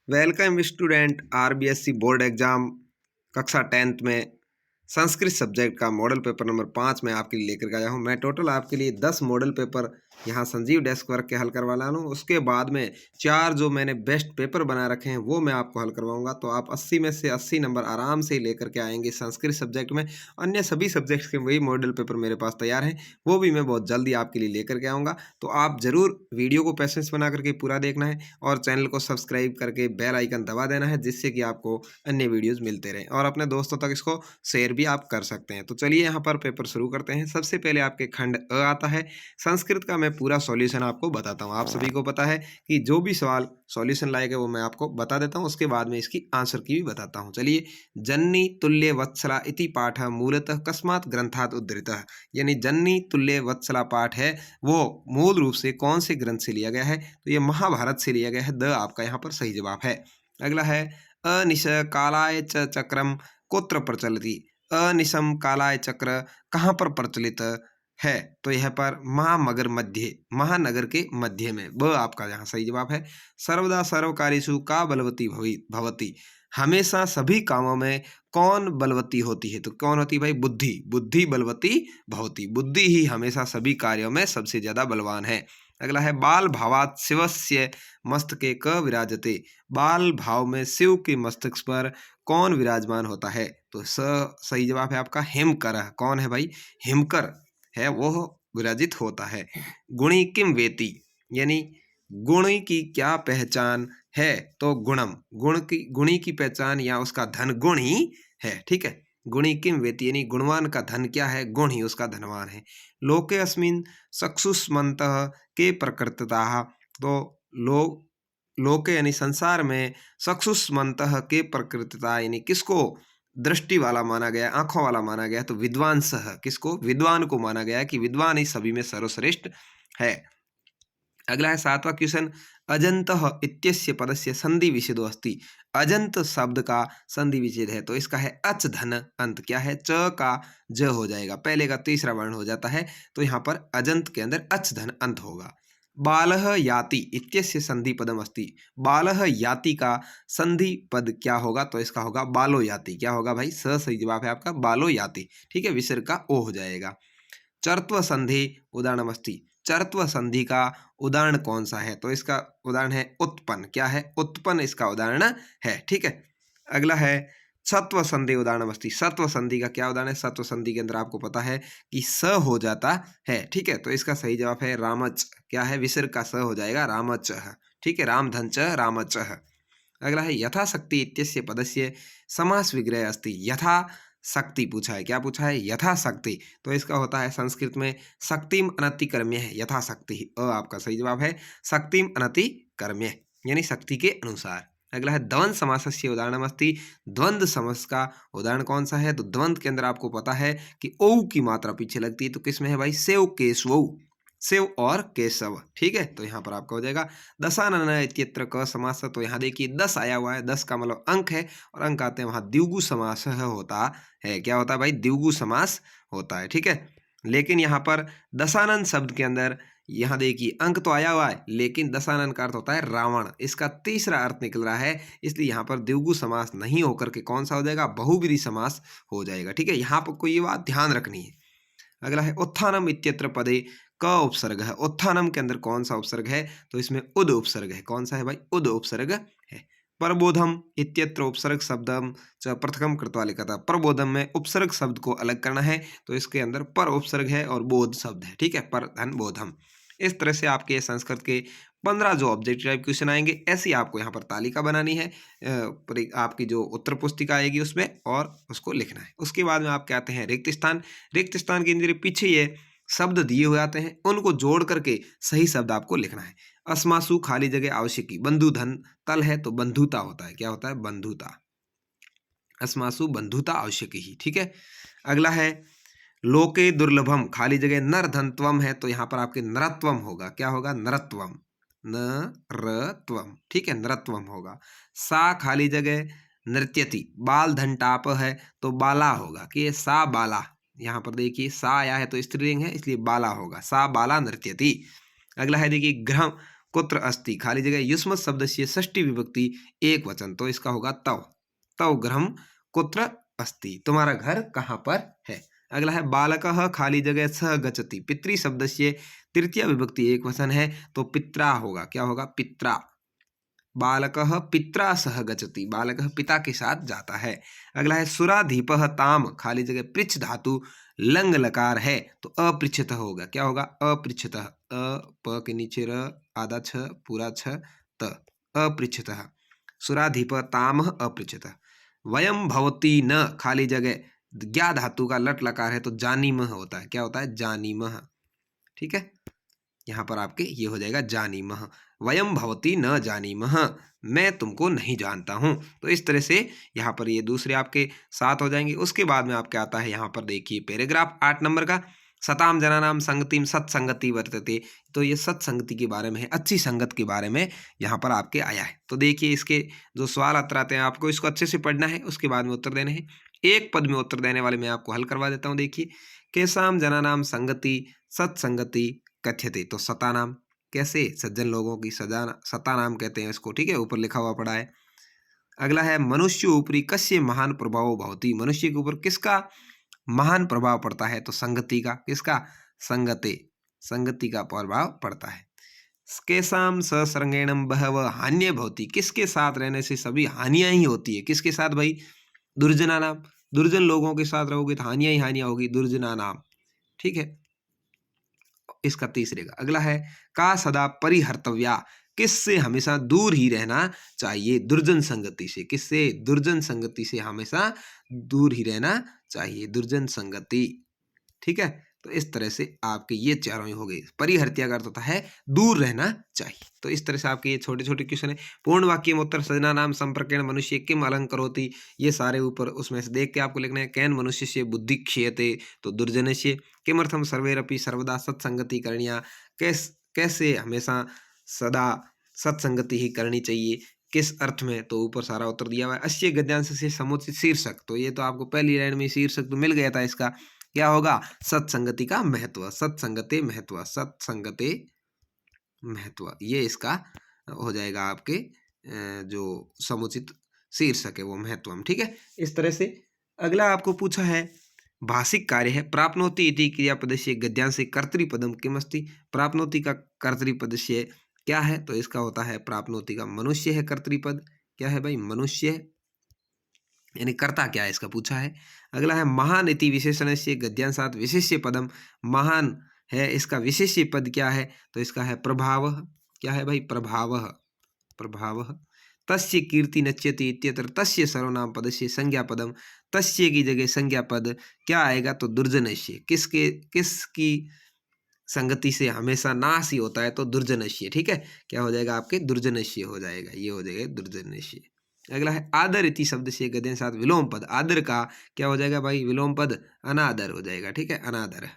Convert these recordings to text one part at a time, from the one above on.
Welcome student RBSC board exam कक्षा 10th में Sanskrit subject का मॉडल पेपर नंबर 5 में आपके लिए लेकर आया हूं। मैं टोटल आपके लिए 10 मॉडल पेपर यहां संजीव डेस्क वर्क के हल करवाना हूं। उसके बाद में 4 जो मैंने बेस्ट पेपर बना रखे हैं वो मैं आपको हल करवाऊंगा। तो आप 80 में से 80 नंबर आराम से लेकर के आएंगे संस्कृत सब्जेक्ट में। अन्य सभी सब्जेक्ट्स के वही मॉडल पेपर मेरे पास तैयार हैं, वो भी मैं बहुत जल्दी आपके लिए लेकर के आऊँगा। तो आप ज़रूर वीडियो को पेशेंस बना करके पूरा देखना है और चैनल को सब्सक्राइब करके बेल आइकन दबा देना है, जिससे कि आपको अन्य वीडियोज़ मिलते रहें और अपने दोस्तों तक इसको शेयर भी आप कर सकते हैं। तो चलिए यहाँ पर पेपर शुरू करते हैं। सबसे पहले आपके खंड अ आता है। संस्कृत का मैं पूरा सॉल्यूशन आपको बताता हूँ। आप सभी को पता है कि जो भी सवाल सॉल्यूशन लाएगा वो मैं आपको बता देता हूँ, उसके बाद में इसकी आंसर की भी बताता हूँ। चलिए, जन्नी तुल्य वत्सला इति पाठ मूलतः कस्मात् ग्रंथात् उद्धृतः, यानी जन्नी तुल्य वत्सला पाठ है वो मूल रूप से कौन से ग्रंथ से लिया गया है? तो ये महाभारत से लिया गया है। द आपका यहाँ पर सही जवाब है। अगला है अनिश कालाय च चक्रम कुत्र प्रचलति। अनिशम कालाय चक्र कहाँ पर प्रचलित है? तो यह पर महामगर मध्य, महानगर के मध्य में। ब आपका यहाँ सही जवाब है। सर्वदा सर्वकार्येषु का बलवती भवती, हमेशा सभी कामों में कौन बलवती होती है? तो कौन होती है भाई? बुद्धि। बुद्धि बलवती भवती, बुद्धि ही हमेशा सभी कार्यों में सबसे ज्यादा बलवान है। अगला है बाल भावात शिवस्य मस्तके क विराजते। बाल भाव में शिव के मस्तक पर कौन विराजमान होता है? तो सही जवाब है आपका हेमकर। कौन है भाई? हेमकर है वो विराजित होता है। गुणी किम वेति, यानी गुण की क्या पहचान है? तो गुणम, गुणी की पहचान या उसका धन गुण ही है। ठीक है, गुणी किम वेति यानी गुणवान का धन क्या है? गुण ही उसका धनवान है। लोके अस्मिन चक्षुष्मन्तः के प्रकृतता। तो लोके यानी संसार में चक्षुष्मन्तः के प्रकृतता यानी किसको दृष्टि वाला माना गया, आंखों वाला माना गया? तो विद्वांसः, किसको? विद्वान को माना गया कि विद्वान ही सभी में सर्वश्रेष्ठ है। अगला है 7वां क्वेश्चन, अजंत इत्यस्य पदस्य संधि विच्छेदो अस्ति। अजंत शब्द का संधि विच्छेद है, तो इसका है अच धन अंत। क्या है? च का ज हो जाएगा, पहले का तीसरा वर्ण हो जाता है, तो यहाँ पर अजंत के अंदर अच धन अंत होगा। बालः याति इत्यस्य संधि पदम अस्ति। बालः याति का संधि पद क्या होगा? तो इसका होगा बालो याति। क्या होगा भाई? सही जवाब है आपका बालो याति। ठीक है, विसर्ग का ओ हो जाएगा। चरत्व संधि उदाहरण अस्ति। चरत्व संधि का उदाहरण कौन सा है? तो इसका उदाहरण है उत्पन्न। क्या है? उत्पन्न इसका उदाहरण है। ठीक है, अगला है सत्व संधि उदाहरण अस्ति। सत्व संधि का क्या उदाहरण है? सत्व संधि के अंदर आपको पता है कि स हो जाता है। ठीक है, तो इसका सही जवाब है रामच। क्या है? विसर्ग का स हो जाएगा रामच। ठीक है, रामधन च रामच। अगला है यथाशक्ति इत्यस्य पदस्य समास विग्रह अस्ति। यथा शक्ति पूछा है। क्या पूछा है? यथाशक्ति, तो इसका होता है संस्कृत में शक्तिम अनति कर्म्य है। यथाशक्ति अ आपका सही जवाब है। शक्तिम अनति कर्म्य यानी शक्ति के अनुसार। अगला है द्वंद्व समासस्य उदाहरण अस्ति। द्वंद्व समास का उदाहरण कौन सा है? तो द्वंद्व के अंदर आपको पता है कि ओ की मात्रा पीछे लगती है, तो किस में है भाई? सेव केशव, शिव और केशव। ठीक है, तो यहाँ पर आपका हो जाएगा दशानन इत्यत्र क समास। तो यहाँ देखिए 10 आया हुआ है, 10 का मतलब अंक है और अंक आते हैं वहाँ द्विगु समास होता है। क्या होता है भाई? द्विगु समास होता है। ठीक है, लेकिन यहाँ पर दशानन शब्द के अंदर यहाँ देखिए अंक तो आया हुआ है, लेकिन दशानन का अर्थ होता है रावण। इसका तीसरा अर्थ निकल रहा है, इसलिए यहाँ पर द्विगु समास नहीं होकर के कौन सा हो जाएगा? बहुब्रीहि समास हो जाएगा। ठीक है, यहाँ पर कोई ये बात ध्यान रखनी है। अगला है उत्थानम इत्यत्र पदे क उपसर्ग है। उत्थानम के अंदर कौन सा उपसर्ग है? तो इसमें उद उपसर्ग है। कौन सा है भाई? उद उपसर्ग है। प्रबोधम इत्यत्र उपसर्ग शब्दम च पृथकम कृत्वा लिखा था। प्रबोधम में उपसर्ग शब्द को अलग करना है, तो इसके अंदर पर उपसर्ग है और बोध शब्द है। ठीक है, पर धन बोधम। इस तरह से आपके संस्कृत के 15 जो ऑब्जेक्टिव टाइप क्वेश्चन आएंगे, ऐसी आपको यहाँ पर तालिका बनानी है आपकी जो उत्तर पुस्तिका आएगी उसमें, और उसको लिखना है। उसके बाद में आप क्या आते हैं? रिक्त स्थान। रिक्त स्थान के अंदर पीछे ये शब्द दिए हुए आते हैं, उनको जोड़ करके सही शब्द आपको लिखना है। अस्मासु खाली जगह आवश्यकी। बंधु धन तल है, तो बंधुता होता है। क्या होता है? बंधुता। अस्मासु बंधुता आवश्यकी ही। ठीक है, अगला है लोके दुर्लभम खाली जगह नर धनत्वम है, तो यहाँ पर आपके नरत्वम होगा। क्या होगा? नरत्वम, नरत्वम। ठीक है, नरत्वम होगा। सा खाली जगह नृत्यति बाल धन टाप है, तो बाला होगा कि ये सा बाला। यहाँ पर देखिए सा आया है तो स्त्रीलिंग है, इसलिए बाला होगा। सा बाला नृत्यति। अगला है देखिए कुत्र अस्ति, खाली जगह युष्मत् शब्दस्य षष्ठी विभक्ति एक वचन, तो इसका होगा तव। तव गृहं कुत्र अस्ति, तुम्हारा घर कहाँ पर है। अगला है बालकः, खाली जगह सह गच्छति, पितृ शब्दस्य तृतीय विभक्ति एक वचन है, तो पित्रा होगा, क्या होगा, पित्रा। बालकः पित्रा सह गच्छति, बालकः पिता के साथ जाता है। अगला है सुराधीपः ताम, खाली जगह पृच्छ धातु लंग लकार है, तो अपृच्छतः होगा, क्या होगा, अपृच्छतः। प के नीचे र, आधा छ, पूरा छ, त, अपृच्छतः। सुराधीप ताम अपृच्छतः। वयम भवती न, खाली जगह ज्ञा धातु का लट लकार है, तो जानीमः होता है, क्या होता है, जानीमः। ठीक है, यहाँ पर आपके ये हो जाएगा जानीमः। वयम भवती न जानीमः, मैं तुमको नहीं जानता हूँ। तो इस तरह से यहाँ पर ये दूसरे आपके 7 हो जाएंगे। उसके बाद में आपके आता है यहाँ पर देखिए पैराग्राफ 8 नंबर का, सताम जनानाम संगतिम सत्संगति वर्तते। तो ये सत्संगति के बारे में है, अच्छी संगत के बारे में यहाँ पर आपके आया है। तो देखिए इसके जो सवाल आते हैं आपको इसको अच्छे से पढ़ना है, उसके बाद में उत्तर देने हैं। एक पद में उत्तर देने वाले मैं आपको हल करवा देता हूँ। देखिए, केसाम जनानाम संगति सत्संगति कथ्यते, तो सता नाम, कैसे, सज्जन लोगों की सता नाम कहते हैं इसको। ठीक है, ऊपर लिखा हुआ पड़ा है। अगला है मनुष्य ऊपरी कस्य महान प्रभाव भवति, मनुष्य के ऊपर किसका महान प्रभाव पड़ता है, तो संगति का, किसका, संगते, संगति का प्रभाव पड़ता है। केसाम ससर्गेणम बहव हान्य भवति, किसके साथ रहने से सभी हानियां ही होती है, किसके साथ भाई, दुर्जना नाम, दुर्जन लोगों के साथ रहोगे तो हानियां ही हानियां होगी, दुर्जना नाम। ठीक है, इसका तीसरे का। अगला है का सदा परिहर्तव्या, किससे हमेशा दूर ही रहना चाहिए, दुर्जन संगति से, किससे, दुर्जन संगति से हमेशा दूर ही रहना चाहिए, दुर्जन संगति। ठीक है, तो इस तरह से आपके ये चारों ही हो गए। परिहर्त्या का अर्थ होता है दूर रहना चाहिए। तो इस तरह से आपके ये छोटे छोटे क्वेश्चन है। पूर्ण वाक्य में उत्तर सजना नाम संपर्केण मनुष्य किम अलंकरोति, ये सारे ऊपर उसमें से देख के आपको लिखना है। कैन मनुष्य से बुद्धि क्षीयते, तो दुर्जनस्य। किमर्थम सर्वैरपि सर्वदा सत्संगति करणीया, कैसे हमेशा सदा सत्संगति ही करनी चाहिए, किस अर्थ में, तो ऊपर सारा उत्तर दिया हुआ है। अस्य गद्यांश से समुचित शीर्षक, तो ये तो आपको पहली लाइन में शीर्षक तो मिल गया था इसका, क्या होगा, सत्संगति का महत्व, सत्संगते महत्व, सत्संगते महत्व, ये इसका हो जाएगा आपके जो समुचित शीर्षक है वो महत्वम। ठीक है, इस तरह से। अगला आपको पूछा है भाषिक कार्य है, प्राप्नोति इति क्रियापदस्य गद्यांश कर्तृपदम किमस्ति, प्राप्नोति का कर्तृपदस्य क्या है, तो इसका होता है प्राप्नोति का मनुष्य है कर्तृपद, क्या है भाई, मनुष्य, यानी कर्ता क्या है इसका पूछा है। अगला है महान इति विशेषण से गद्यांशात विशेष्य पदम, महान है इसका विशेष्य पद क्या है, तो इसका है प्रभाव, क्या है भाई, प्रभाव, प्रभाव। तस्य कीर्ति नच्यति इत्यत्र तस्य सर्वनाम पदस्य संज्ञा पदम, तस्य की जगह संज्ञा पद क्या आएगा, तो दुर्जनस्य, किसकी संगति से हमेशा नाश ही होता है, तो दुर्जनस्य। ठीक है, क्या हो जाएगा आपके, दुर्जनस्य हो जाएगा, ये हो जाएगा दुर्जनस्य। अगला है आदर इति शब्द से गद्य साथ विलोम पद, आदर का क्या हो जाएगा भाई, विलोम पद अनादर हो जाएगा। ठीक है, अनादर।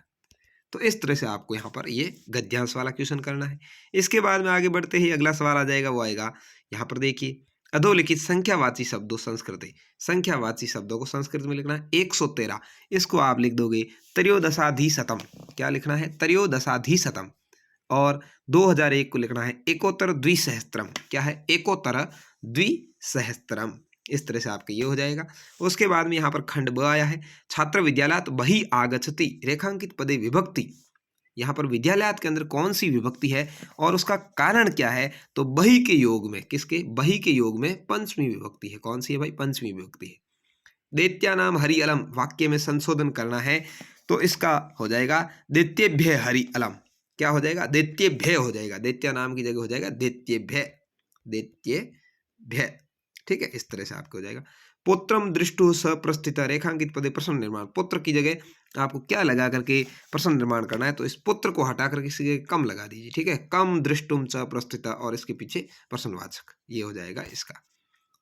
तो इस तरह से आपको यहाँ पर ये गद्यांश वाला क्वेश्चन करना है। इसके बाद में आगे बढ़ते ही अगला सवाल आ जाएगा, वो आएगा यहाँ पर देखिए, अधोलिखित संख्यावाची शब्दों संस्कृत, संख्यावाची शब्दों को संस्कृत में लिखना है 113, इसको आप लिख दोगे त्रयोदशाधिशतम, क्या लिखना है, त्रयोदशाधिशतम। और 2001 को लिखना है एकोत्तर द्विसहस्त्रम, क्या है, एकोत्तर द्विसहस्त्रम। इस तरह से आपका ये हो जाएगा। उसके बाद में यहाँ पर खंड ब आया है, छात्र विद्यालयात बहि आगच्छति, रेखांकित पदे विभक्ति, यहाँ पर विद्यालयात के अंदर कौन सी विभक्ति है और उसका कारण क्या है, तो बहि के योग में, किसके, बहि के योग में पंचमी विभक्ति है, कौन सी है भाई, पंचमी विभक्ति है। दैत्या नाम हरि अलम, वाक्य में संशोधन करना है, तो इसका हो जाएगा दैत्येभ्य हरि अलम, क्या हो जाएगा, दैत्येभ्य हो जाएगा, दैत्या नाम की जगह हो जाएगा दैत्येभ्य, दैत्येभ्य। ठीक है, इस तरह से आपको हो जाएगा। पुत्रम दृष्टु सप्रस्थित, रेखांकित पदे प्रश्न निर्माण, पुत्र की जगह आपको क्या लगा करके प्रश्न निर्माण करना है, तो इस पुत्र को हटा करके इसी जगह कम लगा दीजिए। ठीक है, कम दृष्टुम च प्रस्थित, और इसके पीछे प्रश्नवाचक, ये हो जाएगा इसका।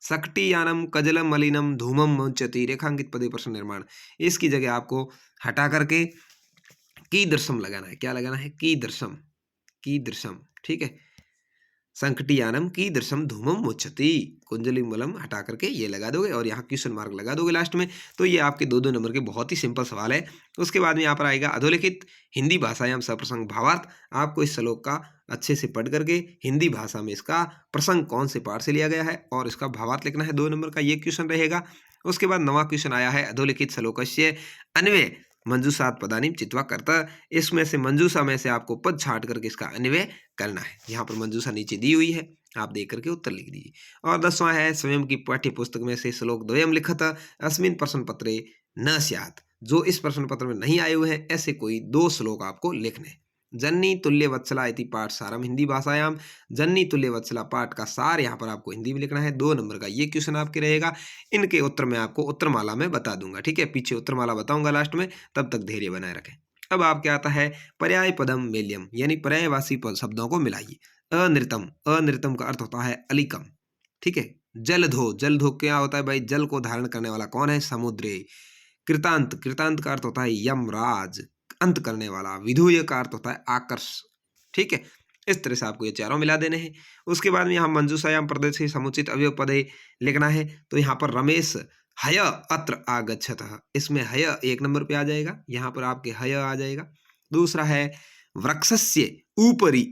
सक्टियानम कजलम मलिनम धूमम मुंचति, रेखांकित पदे प्रश्न निर्माण, इसकी जगह आपको हटा करके कीदृशम लगाना है, क्या लगाना है, कीदृशम, कीदृशम। ठीक है, संकटियानम कीदृशम धूमम मुच्छति, कुंजली मलम हटा करके ये लगा दोगे और यहाँ क्वेश्चन मार्क लगा दोगे लास्ट में। तो ये आपके 2-2 नंबर के बहुत ही सिंपल सवाल है। उसके बाद में यहाँ पर आएगा अधोलिखित हिंदी भाषायाम सप्रसंग भावार्थ, आपको इस श्लोक का अच्छे से पढ़ करके हिंदी भाषा में इसका प्रसंग कौन से पाठ से लिया गया है और इसका भावार्थ लिखना है। 2 नंबर का ये क्वेश्चन रहेगा। उसके बाद 9वां क्वेश्चन आया है अधोलिखित श्लोकस्य अन्वय मंजूषात पदानि चित्वा करता। इसमें से मंजूषा में से आपको पद छाट करके इसका अन्वय करना है। यहाँ पर मंजूषा नीचे दी हुई है, आप देख करके उत्तर लिख दीजिए। और 10वां है स्वयं की पाठ्य पुस्तक में से श्लोक द्वयम लिखत अस्मिन् प्रश्न पत्रे न स्यात्। जो इस प्रश्न पत्र में नहीं आए हुए हैं ऐसे कोई 2 श्लोक आपको लिखने। जननी तुल्य वत्सला इति पाठ सारम हिंदी भाषायाम। जननी तुल्य वत्सला पाठ का सार यहाँ पर आपको हिंदी में लिखना है। 2 नंबर का ये क्वेश्चन आपके रहेगा। इनके उत्तर मैं आपको उत्तरमाला में बता दूंगा, ठीक है, पीछे उत्तरमाला बताऊंगा लास्ट में, तब तक धैर्य बनाए रखें। अब आपके आता है पर्याय पदम मेल्यम, यानी पर्यायवासी पद शब्दों को मिलाइए। अनृतम, अनृतम का अर्थ होता है अलिकम, ठीक है। जलधो, जलधो क्या होता है भाई, जल को धारण करने वाला कौन है, समुद्र। कृतांत, कृतांत का अर्थ होता है यमराज, अंत करने वाला। विधूय का अर्थ होता है आकर्ष, ठीक है। इस तरह से आपको ये चारों मिला देने हैं। उसके बाद में यहाँ मंजूषायाम प्रदेश से समुचित अवयव पदे लिखना है। तो यहाँ पर रमेश हय अत्र आगच्छतः, इसमें हय 1 नंबर पे आ जाएगा, यहाँ पर आपके हय आ जाएगा। दूसरा है वृक्षस्य ऊपरी,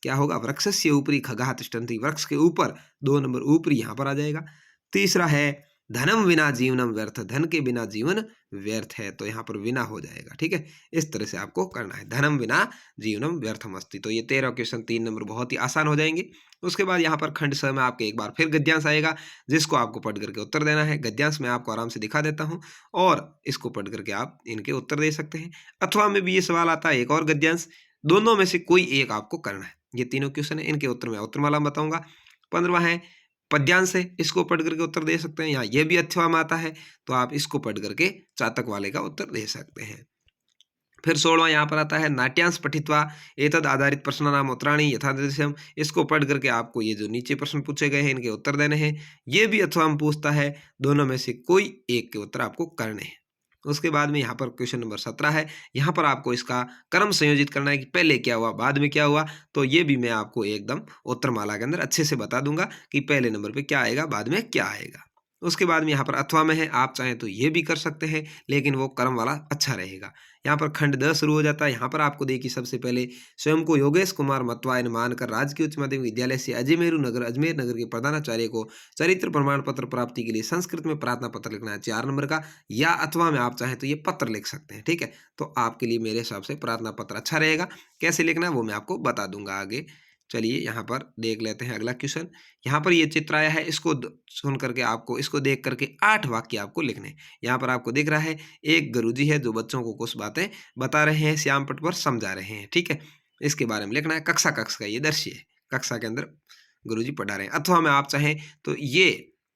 क्या होगा, वृक्षस्य ऊपरी खगाः तिष्ठन्ति, वृक्ष के ऊपर 2 नंबर ऊपरी यहाँ पर आ जाएगा। तीसरा है धनम विना जीवनम व्यर्थ, धन के बिना जीवन व्यर्थ है, तो यहाँ पर विना हो जाएगा, ठीक है। इस तरह से आपको करना है, धनम विना जीवनम व्यर्थम अस्ति। तो ये 13 क्वेश्चन 3 नंबर बहुत ही आसान हो जाएंगे। उसके बाद यहाँ पर खंड 6 में आपके एक बार फिर गद्यांश आएगा, जिसको आपको पढ़ करके उत्तर देना है। गद्यांश मैं आपको आराम से दिखा देता हूँ और इसको पढ़ करके आप इनके उत्तर दे सकते हैं। अथवा में भी ये सवाल आता है एक और गद्यांश, दोनों में से कोई एक आपको करना है। ये तीनों क्वेश्चन है, इनके उत्तर मैं उत्तरमाला में बताऊंगा। 15वां है पद्यांश है, इसको पढ़ करके उत्तर दे सकते हैं। यहाँ यह भी अथवा में आता है, तो आप इसको पढ़ करके चातक वाले का उत्तर दे सकते हैं। फिर 16वां यहाँ पर आता है नाट्यांश पठित्वा एतद आधारित प्रश्नानाम उत्तराणि यथादृश्यम, इसको पढ़ करके आपको ये जो नीचे प्रश्न पूछे गए हैं इनके उत्तर देने हैं। ये भी अथवा में पूछता है, दोनों में से कोई एक के उत्तर आपको करने हैं। उसके बाद में यहाँ पर क्वेश्चन नंबर 17 है, यहाँ पर आपको इसका क्रम संयोजित करना है कि पहले क्या हुआ बाद में क्या हुआ। तो ये भी मैं आपको एकदम उत्तरमाला के अंदर अच्छे से बता दूंगा कि पहले नंबर पे क्या आएगा, बाद में क्या आएगा। उसके बाद में यहाँ पर अथवा में है, आप चाहें तो ये भी कर सकते हैं, लेकिन वो क्रम वाला अच्छा रहेगा। यहाँ पर खंड 10 शुरू हो जाता है। यहाँ पर आपको देखिए सबसे पहले स्वयं को योगेश कुमार मतवायन मानकर राजकीय उच्च माध्यमिक विद्यालय से अजमेर नगर के प्रधानाचार्य को चरित्र प्रमाण पत्र प्राप्ति के लिए संस्कृत में प्रार्थना पत्र लिखना है 4 नंबर का, या अथवा में आप चाहें तो ये पत्र लिख सकते हैं, ठीक है। तो आपके लिए मेरे हिसाब से प्रार्थना पत्र अच्छा रहेगा। कैसे लिखना है वो मैं आपको बता दूंगा आगे। चलिए यहाँ पर देख लेते हैं अगला क्वेश्चन। यहाँ पर ये चित्र आया है, इसको सुन करके आपको, इसको देख करके 8 वाक्य आपको लिखने। यहाँ पर आपको दिख रहा है एक गुरुजी है जो बच्चों को कुछ बातें बता रहे हैं, श्याम पट पर समझा रहे हैं, ठीक है। इसके बारे में लिखना है। कक्षा का ये दृश्य है, कक्षा के अंदर गुरुजी पढ़ा रहे हैं। अथवा में आप चाहें तो ये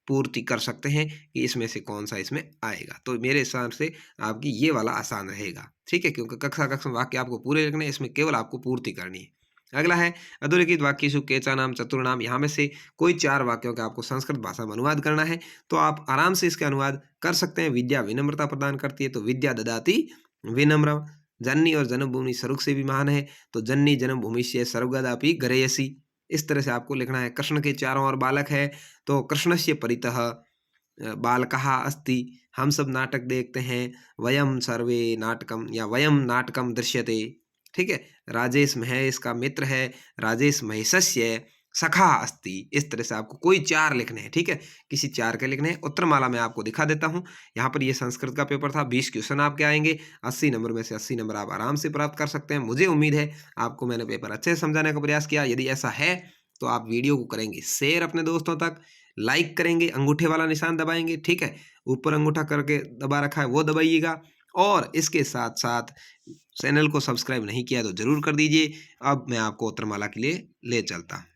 पूर्ति कर सकते हैं कि इसमें से कौन सा इसमें आएगा। तो मेरे हिसाब से आपकी ये वाला आसान रहेगा, ठीक है, क्योंकि कक्षा वाक्य आपको पूरे लिखने, इसमें केवल आपको पूर्ति करनी है। अगला है अधोलिखित वाक्येषु केचा नाम चतुर्नाम, यहाँ में से कोई 4 वाक्यों का आपको संस्कृत भाषा में अनुवाद करना है। तो आप आराम से इसके अनुवाद कर सकते हैं। विद्या विनम्रता प्रदान करती है, तो विद्या ददाति विनम्र। जननी और जन्मभूमि स्वर्ग से भी महान है, तो जननी जन्मभूमि से सर्वगदापि गरयसी। इस तरह से आपको लिखना है। कृष्ण के चारों ओर बालक है, तो कृष्णस्य परितः बालकः अस्ति। हम सब नाटक देखते हैं। वयम सर्वे नाटकम या वयम नाटकम दृश्यते, ठीक है। राजेश महेश का मित्र है, राजेश महेशस्य सखा अस्ति। इस तरह से आपको कोई 4 लिखने हैं, ठीक है, किसी 4 के लिखने हैं। उत्तरमाला में आपको दिखा देता हूं। यहाँ पर ये संस्कृत का पेपर था, 20 क्वेश्चन आपके आएंगे। 80 नंबर में से 80 नंबर आप आराम से प्राप्त कर सकते हैं। मुझे उम्मीद है आपको मैंने पेपर अच्छे से समझाने का प्रयास किया। यदि ऐसा है तो आप वीडियो को करेंगे शेयर अपने दोस्तों तक, लाइक करेंगे, अंगूठे वाला निशान दबाएंगे, ठीक है, ऊपर अंगूठा करके दबा रखा है वो दबाइएगा, और इसके साथ साथ चैनल को सब्सक्राइब नहीं किया तो जरूर कर दीजिए। अब मैं आपको उत्तरमाला के लिए ले चलता हूँ।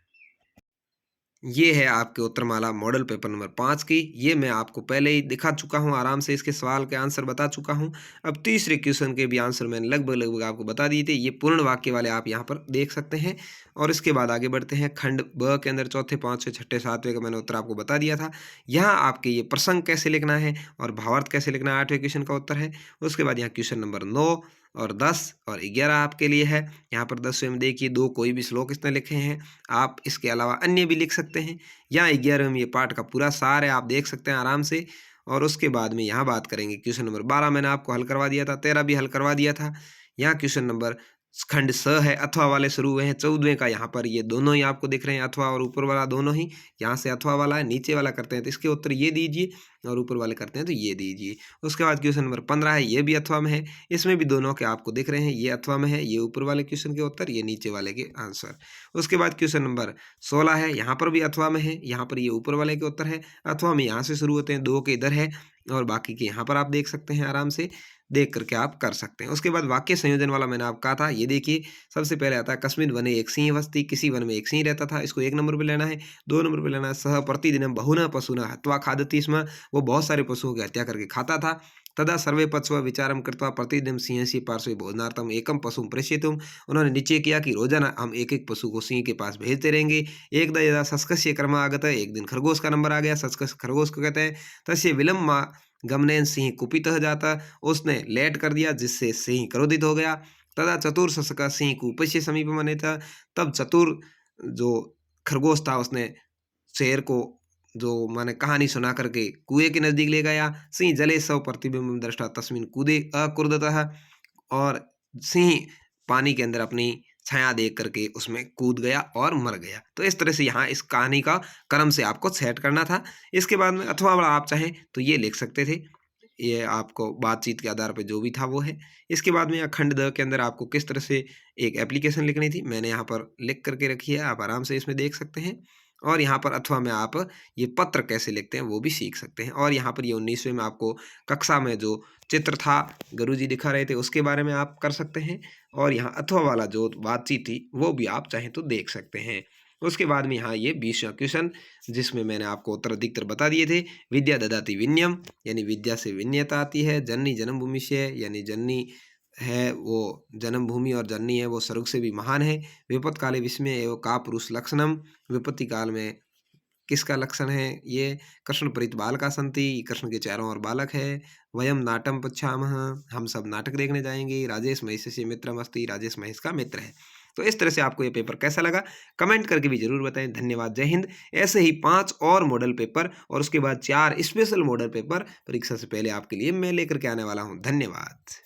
ये है आपके उत्तरमाला मॉडल पेपर नंबर 5 की। ये मैं आपको पहले ही दिखा चुका हूँ, आराम से इसके सवाल के आंसर बता चुका हूँ। अब तीसरे क्वेश्चन के भी आंसर मैंने लगभग आपको बता दिए थे। ये पूर्ण वाक्य वाले आप यहाँ पर देख सकते हैं। और इसके बाद आगे बढ़ते हैं। खंड ब के अंदर चौथे, पाँचवें, छठे, सातवें का मैंने उत्तर आपको बता दिया था। यहाँ आपके ये प्रसंग कैसे लिखना है और भावार्थ कैसे लिखना है, 8वें क्वेश्चन का उत्तर है। उसके बाद यहाँ क्वेश्चन नंबर 9 और 10 और 11 आपके लिए है। यहाँ पर 10वें में देखिए 2 कोई भी श्लोक इसने लिखे हैं, आप इसके अलावा अन्य भी लिख सकते हैं। यहाँ 11वें में ये पाठ का पूरा सार है, आप देख सकते हैं आराम से। और उसके बाद में यहाँ बात करेंगे क्वेश्चन नंबर 12 मैंने आपको हल करवा दिया था, 13 भी हल करवा दिया था। यहाँ क्वेश्चन नंबर खंड स है, अथवा वाले शुरू हुए हैं। 14वें का यहाँ पर ये दोनों ही आपको दिख रहे हैं, अथवा और ऊपर वाला दोनों ही। यहाँ से अथवा वाला है, नीचे वाला करते हैं तो इसके उत्तर ये दीजिए, और ऊपर वाले करते हैं तो ये दीजिए। उसके बाद क्वेश्चन नंबर 15 है, ये भी अथवा में है। इसमें भी दोनों के आपको दिख रहे हैं, ये अथवा में है, ये ऊपर वाले क्वेश्चन के उत्तर, ये नीचे वाले के आंसर। उसके बाद क्वेश्चन नंबर 16 है, यहाँ पर भी अथवा में है, यहाँ पर ये ऊपर वाले के उत्तर है। अथवा में यहाँ से शुरू होते हैं, 2 के इधर है और बाकी के यहाँ पर आप देख सकते हैं, आराम से देख करके आप कर सकते हैं। उसके बाद वाक्य संयोजन वाला मैंने आपको कहा था, ये देखिए सबसे पहले आता है, कस्मिन वने एक सिंह वसति, किसी वन में एक सिंह रहता था। इसको 1 नंबर पे लेना है। 2 नंबर पे लेना है, सह प्रतिदिनम बहुना पशुना हत्वा खादति स्म, वो बहुत सारे पशुओं की हत्या करके खाता था। तदा सर्वे पशव विचारम कृत्वा प्रतिदिन सिंहस्य पार्श्वे भोजनार्थम एकम पशुम प्रेषयितुम, उन्होंने निश्चय किया कि रोजाना हम एक एक पशु को सिंह के पास भेजते रहेंगे। एकदा यदा सस्कस्य कर्म आगत, एक दिन खरगोश का नंबर आ गया। सस्कस खरगोश को कहते हैं। तस्य विलम्ब गमनेन सिंह कुपितः जाता, उसने लेट कर दिया जिससे सिंह क्रोधित हो गया। तदा चतुर ससका सिंह कूपस्य समीप मने था, तब चतुर जो खरगोश था उसने शेर को जो माने कहानी सुना करके कुएं के नजदीक ले गया। सिंह जले सव प्रतिबिंब दृष्टा तस्मिन कूदे अकुर्दतः, और सिंह पानी के अंदर अपनी छाया देख करके उसमें कूद गया और मर गया। तो इस तरह से यहाँ इस कहानी का क्रम से आपको सेट करना था। इसके बाद में अथवा वाला आप चाहें तो ये लिख सकते थे, ये आपको बातचीत के आधार पे जो भी था वो है। इसके बाद में खंड द के अंदर आपको किस तरह से एक एप्लीकेशन लिखनी थी, मैंने यहाँ पर लिख करके रखी है, आप आराम से इसमें देख सकते हैं। और यहाँ पर अथवा में आप ये पत्र कैसे लिखते हैं वो भी सीख सकते हैं। और यहाँ पर ये 19वें में आपको कक्षा में जो चित्र था गुरुजी दिखा रहे थे उसके बारे में आप कर सकते हैं। और यहाँ अथवा वाला जो बातचीत थी वो भी आप चाहें तो देख सकते हैं। उसके बाद में यहाँ ये 20वां क्वेश्चन, जिसमें मैंने आपको उत्तर अधिकतर बता दिए थे। विद्या ददाति विनयम, यानी विद्या से विनयता आती है। जननी जन्मभूमि से, यानी जननी है वो जन्मभूमि और जननी है वो स्वर्ग से भी महान है। विपत्त काले विस्मय एवं का पुरुष लक्षणम, विपत्ति काल में किसका लक्षण है ये। कृष्ण परित बालका संति, कृष्ण के चारों ओर बालक है। वयम नाटम पच्छामः, हम सब नाटक देखने जाएंगे। राजेश महेश से मित्रम अस्ति, राजेश महेश का मित्र है। तो इस तरह से आपको ये पेपर कैसा लगा कमेंट करके भी जरूर बताएं। धन्यवाद, जय हिंद। ऐसे ही 5 और मॉडल पेपर और उसके बाद 4 स्पेशल मॉडल पेपर परीक्षा से पहले आपके लिए मैं लेकर के आने वाला हूँ। धन्यवाद।